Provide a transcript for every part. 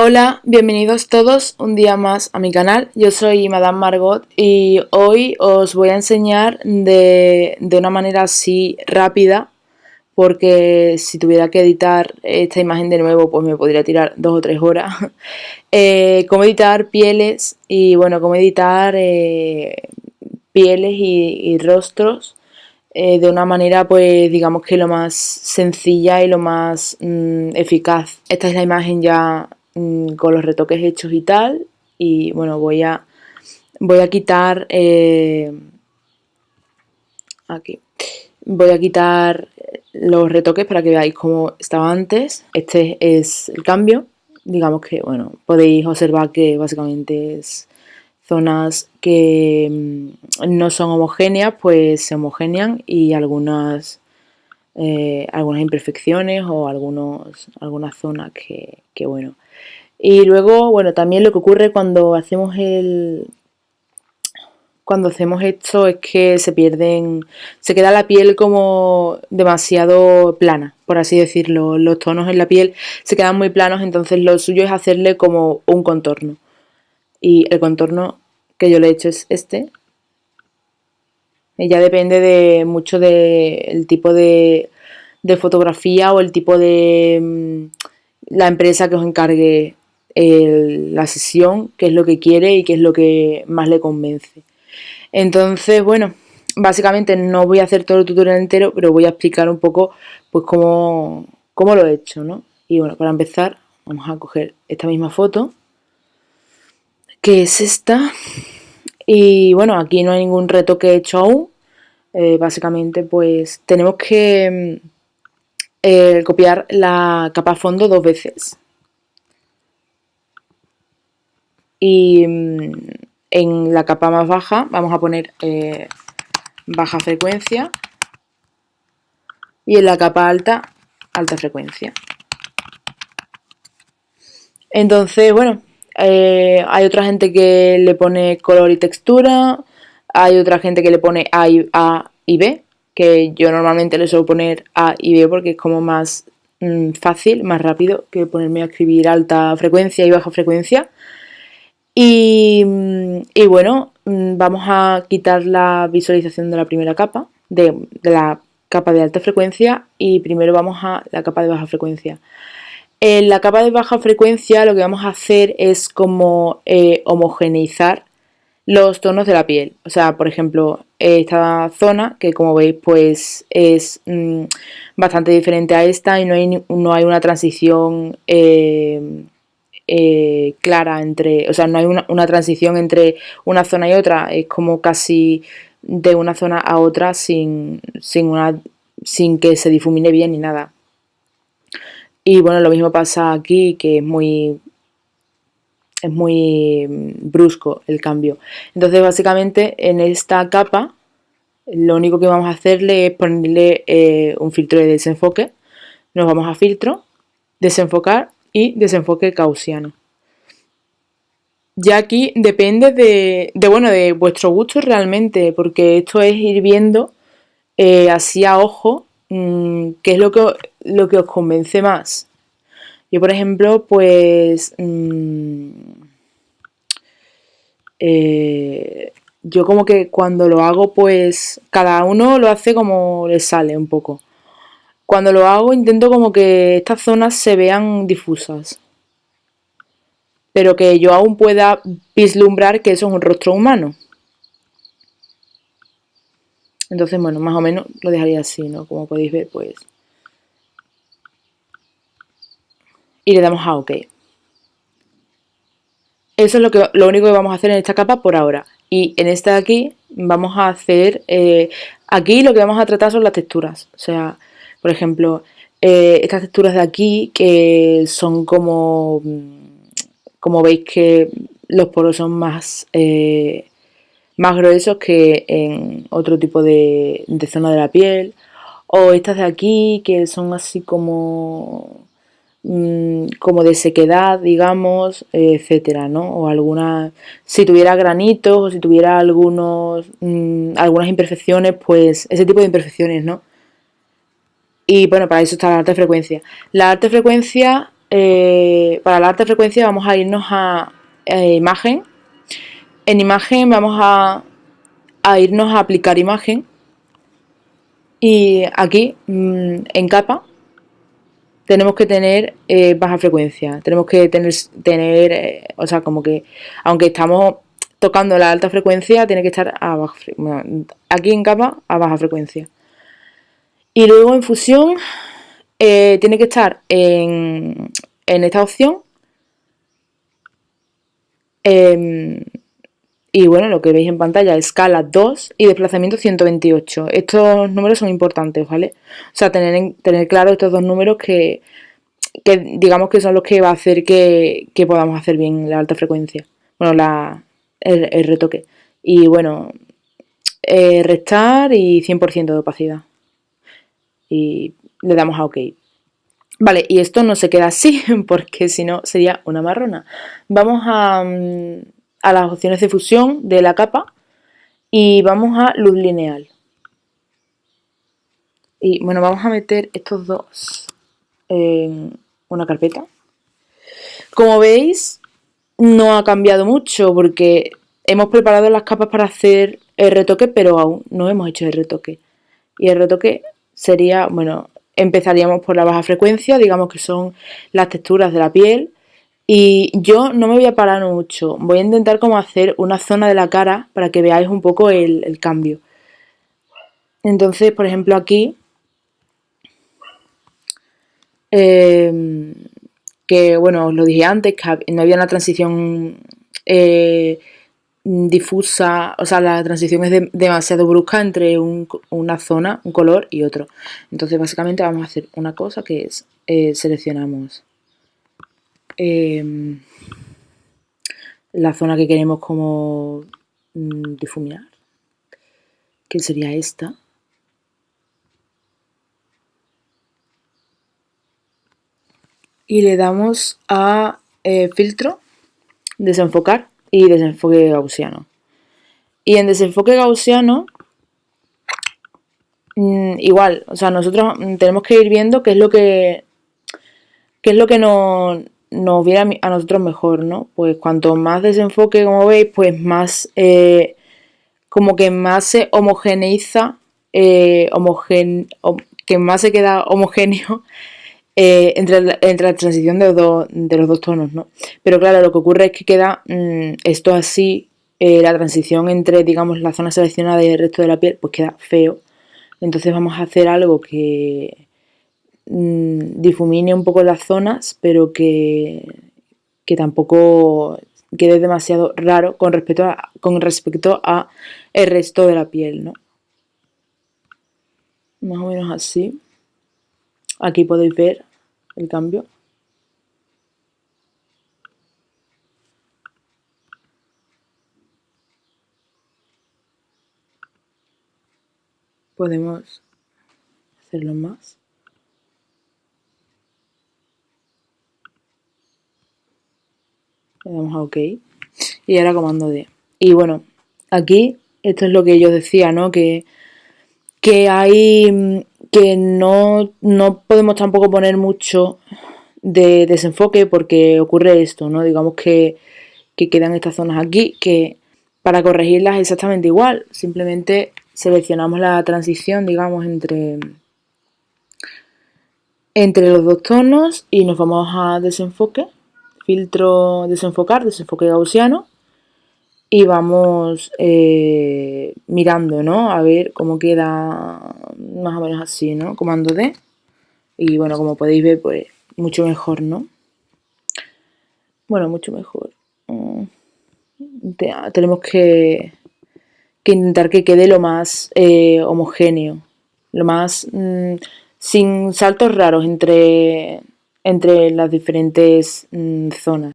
Hola, bienvenidos todos un día más a mi canal. Yo soy Madame Margot y hoy os voy a enseñar de una manera así rápida, porque si tuviera que editar esta imagen de nuevo pues me podría tirar 2 o 3 horas. Cómo editar pieles y bueno, cómo editar pieles y rostros de una manera pues digamos que lo más sencilla y lo más eficaz. Esta es la imagen ya con los retoques hechos y tal, y bueno, voy a quitar aquí, voy a quitar los retoques para que veáis cómo estaba antes. Este es el cambio. Digamos que bueno, podéis observar que básicamente es zonas que no son homogéneas pues se homogenean, y algunas imperfecciones o algunas zonas que bueno. Y luego, bueno, también lo que ocurre cuando hacemos esto es que se queda la piel como demasiado plana, por así decirlo. Los tonos en la piel se quedan muy planos, entonces lo suyo es hacerle como un contorno. Y el contorno que yo le he hecho es este. Y ya depende mucho del tipo de fotografía o el tipo de la empresa que os encargue la sesión, qué es lo que quiere y qué es lo que más le convence. Entonces, bueno, básicamente no voy a hacer todo el tutorial entero, pero voy a explicar un poco pues cómo lo he hecho, ¿no? Y bueno, para empezar vamos a coger esta misma foto, que es esta, y bueno, aquí no hay ningún retoque hecho aún. Básicamente pues tenemos que copiar la capa fondo 2 veces. Y en la capa más baja vamos a poner baja frecuencia, y en la capa alta, alta frecuencia. Entonces, bueno, hay otra gente que le pone color y textura, hay otra gente que le pone A y B, que yo normalmente le suelo poner A y B porque es como más fácil, más rápido que ponerme a escribir alta frecuencia y baja frecuencia. Y bueno, vamos a quitar la visualización de la primera capa, de la capa de alta frecuencia, y primero vamos a la capa de baja frecuencia. En la capa de baja frecuencia lo que vamos a hacer es como homogeneizar los tonos de la piel. O sea, por ejemplo, esta zona, que como veis pues es bastante diferente a esta, y no hay una transición clara entre, o sea, no hay una transición entre una zona y otra, es como casi de una zona a otra sin que se difumine bien ni nada. Y bueno, lo mismo pasa aquí, que es muy brusco el cambio. Entonces básicamente en esta capa lo único que vamos a hacerle es ponerle un filtro de desenfoque. Nos vamos a filtro, desenfocar y desenfoque gaussiano. Ya aquí depende de vuestro gusto realmente, porque esto es ir viendo así a ojo qué es lo que os convence más. Yo, por ejemplo, pues yo como que cuando lo hago, pues cada uno lo hace como le sale un poco. Cuando lo hago intento como que estas zonas se vean difusas, pero que yo aún pueda vislumbrar que eso es un rostro humano. Entonces, bueno, más o menos lo dejaría así, ¿no? Como podéis ver, pues. Y le damos a OK. Eso es lo único que vamos a hacer en esta capa por ahora. Y en esta de aquí vamos a hacer... aquí lo que vamos a tratar son las texturas. O sea, por ejemplo, estas texturas de aquí que son como... como veis que los poros son más gruesos que en otro tipo de zona de la piel. O estas de aquí que son así como de sequedad, digamos, etcétera, ¿no? O algunas, si tuviera granitos o si tuviera algunas imperfecciones, pues ese tipo de imperfecciones, ¿no? Y bueno, para eso está la alta frecuencia. La alta frecuencia para la alta frecuencia vamos a irnos a imagen. En imagen vamos a irnos a aplicar imagen. Y aquí, en capa, tenemos que tener baja frecuencia. Tenemos que tener o sea, como que, aunque estamos tocando la alta frecuencia, tiene que estar a baja frecuencia. Bueno, aquí en capa, a baja frecuencia. Y luego en fusión, tiene que estar en esta opción. Y bueno, lo que veis en pantalla, escala 2 y desplazamiento 128. Estos números son importantes, ¿vale? O sea, tener claro estos dos números que digamos que son los que va a hacer que podamos hacer bien la alta frecuencia. Bueno, el retoque. Y bueno, restar y 100% de opacidad. Y le damos a OK. Vale, y esto no se queda así, porque si no sería una marrona. Vamos a las opciones de fusión de la capa y vamos a luz lineal. Y bueno, vamos a meter estos dos en una carpeta. Como veis, no ha cambiado mucho porque hemos preparado las capas para hacer el retoque, pero aún no hemos hecho el retoque. Y el retoque sería, bueno, empezaríamos por la baja frecuencia, digamos que son las texturas de la piel. Y yo no me voy a parar mucho, voy a intentar como hacer una zona de la cara para que veáis un poco el cambio. Entonces, por ejemplo, aquí, que bueno, os lo dije antes, que no había una transición difusa, o sea, la transición es demasiado brusca entre una zona, un color y otro. Entonces, básicamente vamos a hacer una cosa que es, seleccionamos la zona que queremos como difuminar, que sería esta. Y le damos a filtro, desenfocar y desenfoque gaussiano. Y en desenfoque gaussiano, igual, o sea, nosotros tenemos que ir viendo qué es lo que nos viene a nosotros mejor, ¿no? Pues cuanto más desenfoque, como veis, pues más, como que más se homogeneiza, que más se queda homogéneo entre la transición de los dos tonos, ¿no? Pero claro, lo que ocurre es que queda esto así, la transición entre, digamos, la zona seleccionada y el resto de la piel, pues queda feo. Entonces vamos a hacer algo que difumine un poco las zonas, pero que tampoco quede demasiado raro con respecto a el resto de la piel, ¿no? Más o menos así. Aquí podéis ver el cambio. Podemos hacerlo más. Le damos a OK. Y ahora comando D. Y bueno, aquí esto es lo que yo decía, ¿no? Que hay que no podemos tampoco poner mucho de desenfoque porque ocurre esto, ¿no? Digamos que quedan estas zonas aquí que para corregirlas es exactamente igual. Simplemente seleccionamos la transición, digamos, entre los dos tonos y nos vamos a desenfoque, filtro desenfocar, desenfoque gaussiano y vamos mirando, ¿no? A ver cómo queda más o menos así, ¿no? Comando D y bueno, como podéis ver, pues mucho mejor, ¿no? Bueno, mucho mejor. Tenemos que intentar que quede lo más homogéneo, lo más sin saltos raros entre las diferentes zonas.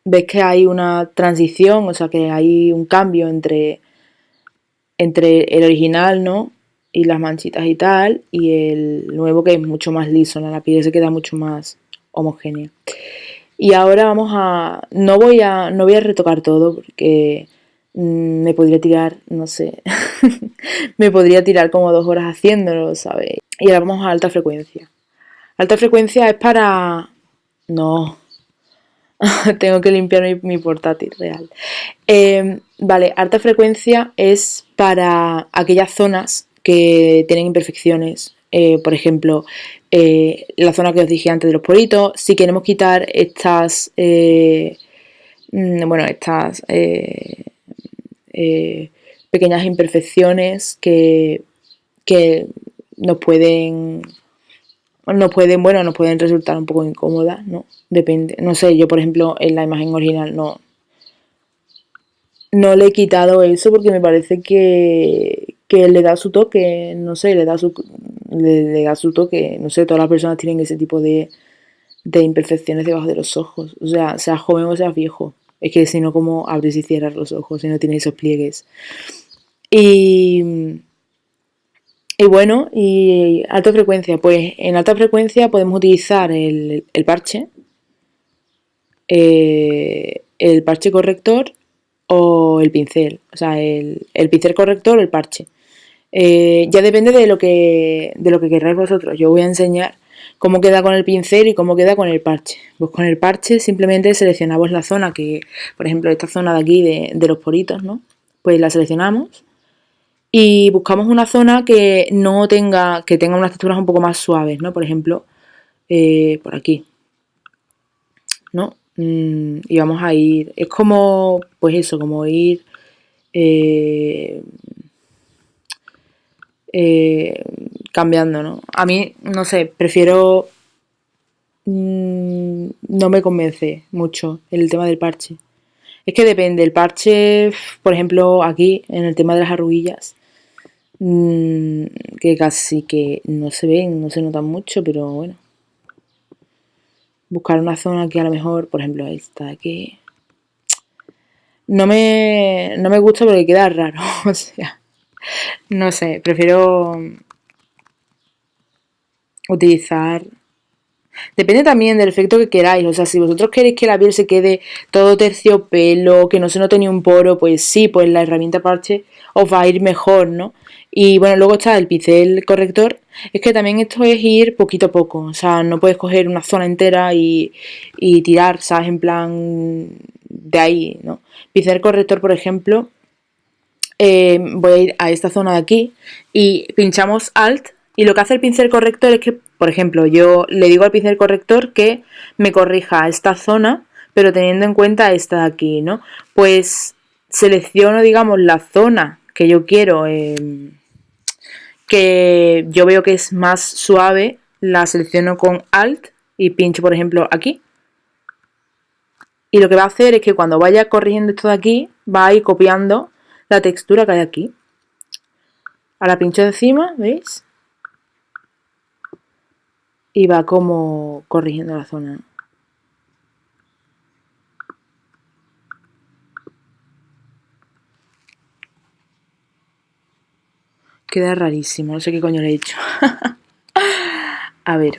ves que hay una transición, o sea que hay un cambio entre el original, ¿no? Y las manchitas y tal, y el nuevo que es mucho más liso, ¿no? La piel se queda mucho más homogénea. Y ahora vamos a... no voy a retocar todo porque me podría tirar, no sé, me podría tirar como 2 horas haciéndolo, ¿sabes? Y ahora vamos a alta frecuencia. Alta frecuencia es para... No, tengo que limpiar mi portátil real. Vale, alta frecuencia es para aquellas zonas que tienen imperfecciones. Por ejemplo, la zona que os dije antes de los poritos. Si queremos quitar estas, bueno, estas pequeñas imperfecciones que nos pueden bueno, nos pueden resultar un poco incómodas, ¿no? Depende. No sé, yo por ejemplo en la imagen original no le he quitado eso porque me parece que le da su toque, no sé, le da su toque, no sé, todas las personas tienen ese tipo de imperfecciones debajo de los ojos, o sea joven o sea viejo. Es que si no, ¿cómo abres y cierras los ojos si no tienes esos pliegues? Y, y bueno, y alta frecuencia, pues en alta frecuencia podemos utilizar el parche corrector o el pincel, o sea, el pincel corrector o el parche. Ya depende de lo que queráis vosotros. Yo voy a enseñar cómo queda con el pincel y cómo queda con el parche. Pues con el parche simplemente seleccionamos la zona que, por ejemplo, esta zona de aquí de los poritos, ¿no? Pues la seleccionamos y buscamos una zona que no tenga, que tenga unas texturas un poco más suaves, ¿no? Por ejemplo, por aquí, ¿no? Y vamos a ir, es como, pues eso, como ir eh, eh, cambiando, ¿no? A mí, no sé, prefiero... no me convence mucho el tema del parche. Es que depende, el parche, por ejemplo, aquí, en el tema de las arruguillas, que casi que no se ven, no se notan mucho, pero bueno. Buscar una zona que a lo mejor, por ejemplo, esta de aquí, no me gusta porque queda raro, o sea, no sé, prefiero utilizar... Depende también del efecto que queráis, o sea, si vosotros queréis que la piel se quede todo terciopelo, que no se note ni un poro, pues sí, pues la herramienta parche os va a ir mejor, ¿no? Y bueno, luego está el pincel corrector, es que también esto es ir poquito a poco, o sea, no puedes coger una zona entera y tirar, ¿sabes? En plan de ahí, ¿no? Pincel corrector, por ejemplo, voy a ir a esta zona de aquí y pinchamos Alt y lo que hace el pincel corrector es que, por ejemplo, yo le digo al pincel corrector que me corrija esta zona, pero teniendo en cuenta esta de aquí, ¿no? Pues selecciono, digamos, la zona que yo quiero, que yo veo que es más suave, la selecciono con Alt y pincho, por ejemplo, aquí. Y lo que va a hacer es que cuando vaya corrigiendo esto de aquí, va a ir copiando la textura que hay aquí. Ahora pincho encima, ¿veis? Y va como corrigiendo la zona. Queda rarísimo, no sé qué coño le he hecho. A ver.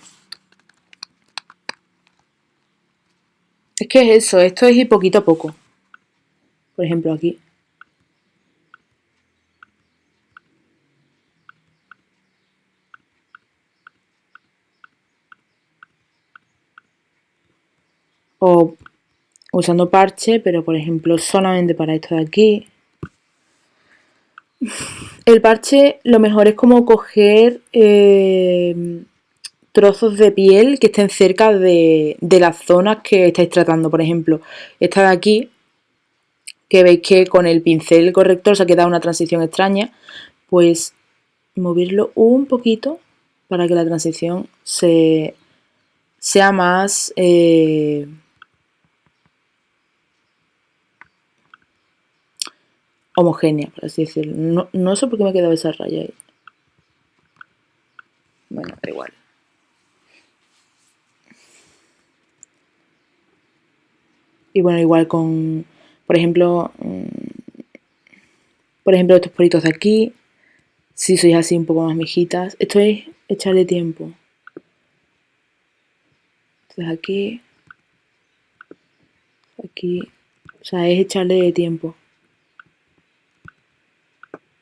Es que es eso, esto es ir poquito a poco. Por ejemplo, aquí. O usando parche, pero por ejemplo solamente para esto de aquí. El parche lo mejor es como coger trozos de piel que estén cerca de las zonas que estáis tratando. Por ejemplo, esta de aquí, que veis que con el pincel corrector se ha quedado una transición extraña, pues moverlo un poquito para que la transición sea más homogénea, por así decirlo. No sé por qué me ha quedado esa raya ahí. Bueno, da igual. Y bueno, igual con, por ejemplo, estos poritos de aquí, si sois así un poco más mijitas, esto es echarle tiempo. Entonces aquí, o sea, es echarle tiempo.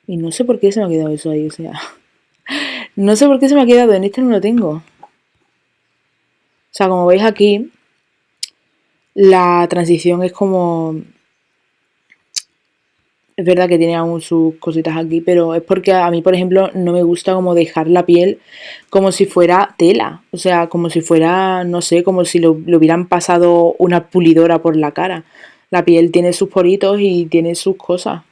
Y no sé por qué se me ha quedado eso ahí, o sea, no sé por qué se me ha quedado, en este no lo tengo. O sea, como veis aquí, la transición es como... Es verdad que tiene aún sus cositas aquí, pero es porque a mí, por ejemplo, no me gusta como dejar la piel como si fuera tela. O sea, como si fuera, no sé, como si lo hubieran pasado una pulidora por la cara. La piel tiene sus poritos y tiene sus cosas.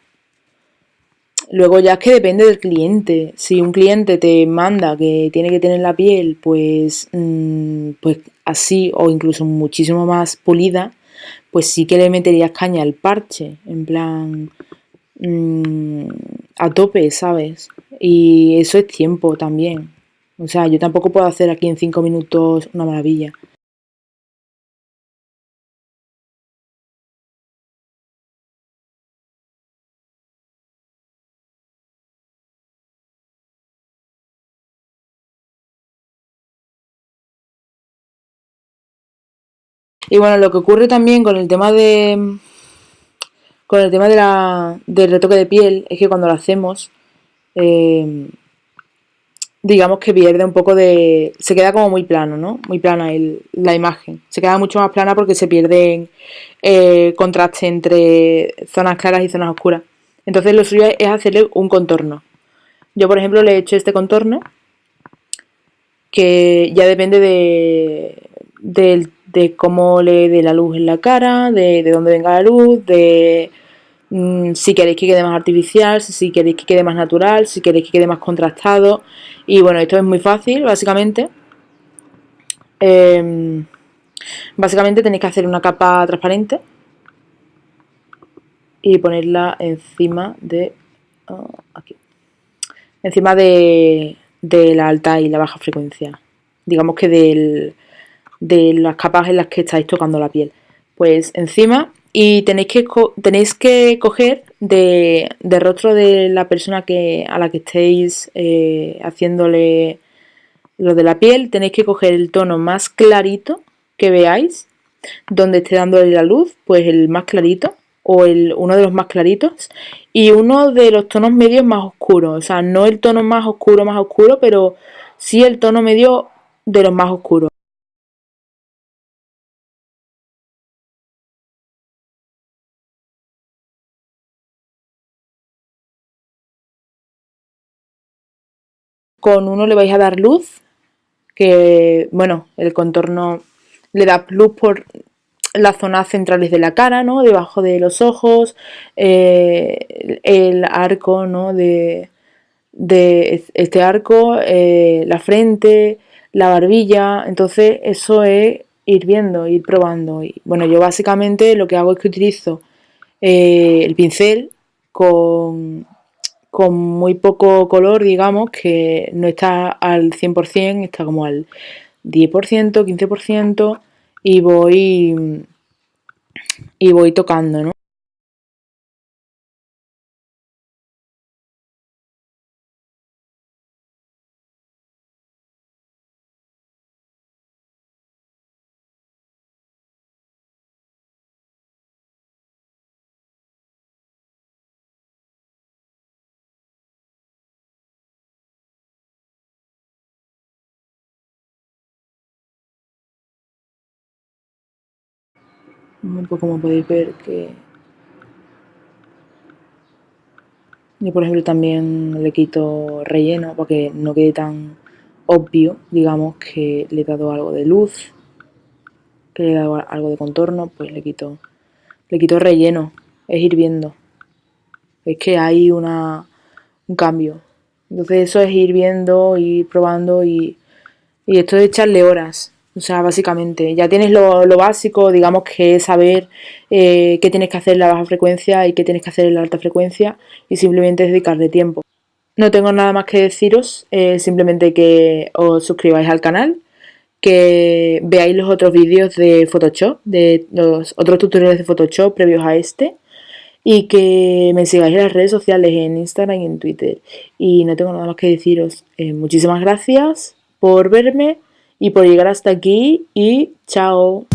Luego ya es que depende del cliente. Si un cliente te manda que tiene que tener la piel, pues, pues así o incluso muchísimo más pulida, pues sí que le meterías caña al parche. En plan, a tope, ¿sabes? Y eso es tiempo también. O sea, yo tampoco puedo hacer aquí en 5 minutos una maravilla. Y bueno, lo que ocurre también con el tema de del retoque de piel es que cuando lo hacemos, eh, digamos que pierde un poco de... Se queda como muy plano, ¿no? Muy plana la imagen. Se queda mucho más plana porque se pierde contraste entre zonas claras y zonas oscuras. Entonces lo suyo es hacerle un contorno. Yo, por ejemplo, le he hecho este contorno que ya depende de cómo le dé la luz en la cara, de dónde venga la luz, de si queréis que quede más artificial, si queréis que quede más natural, si queréis que quede más contrastado. Y bueno, esto es muy fácil, básicamente. Eh, Básicamente tenéis que hacer una capa transparente y ponerla encima de... aquí. Encima de la alta y la baja frecuencia. Digamos que de las capas en las que estáis tocando la piel. Pues encima, y tenéis que coger de rostro de la persona a la que estéis haciéndole lo de la piel, tenéis que coger el tono más clarito que veáis, donde esté dándole la luz, pues el más clarito, o uno de los más claritos, y uno de los tonos medios más oscuros. O sea, no el tono más oscuro, pero sí el tono medio de los más oscuros. Con uno le vais a dar luz, que bueno, el contorno le da luz por las zonas centrales de la cara, ¿no? Debajo de los ojos, el arco, ¿no? De este arco, la frente, la barbilla. Entonces eso es ir viendo, ir probando. Y bueno, yo básicamente lo que hago es que utilizo el pincel con, con muy poco color, digamos, que no está al 100%, está como al 10%, 15%, y voy tocando, ¿no? Un poco como podéis ver que yo, por ejemplo, también le quito relleno para que no quede tan obvio, digamos, que le he dado algo de luz, que le he dado algo de contorno, pues le quito relleno, es ir viendo. Es que hay un cambio. Entonces eso es ir viendo, ir probando y esto es echarle horas. O sea, básicamente, ya tienes lo básico, digamos que es saber qué tienes que hacer en la baja frecuencia y qué tienes que hacer en la alta frecuencia y simplemente es dedicarle tiempo. No tengo nada más que deciros, simplemente que os suscribáis al canal, que veáis los otros vídeos de Photoshop, de los otros tutoriales de Photoshop previos a este, y que me sigáis en las redes sociales, en Instagram y en Twitter. Y no tengo nada más que deciros. Muchísimas gracias por verme y por llegar hasta aquí, y chao.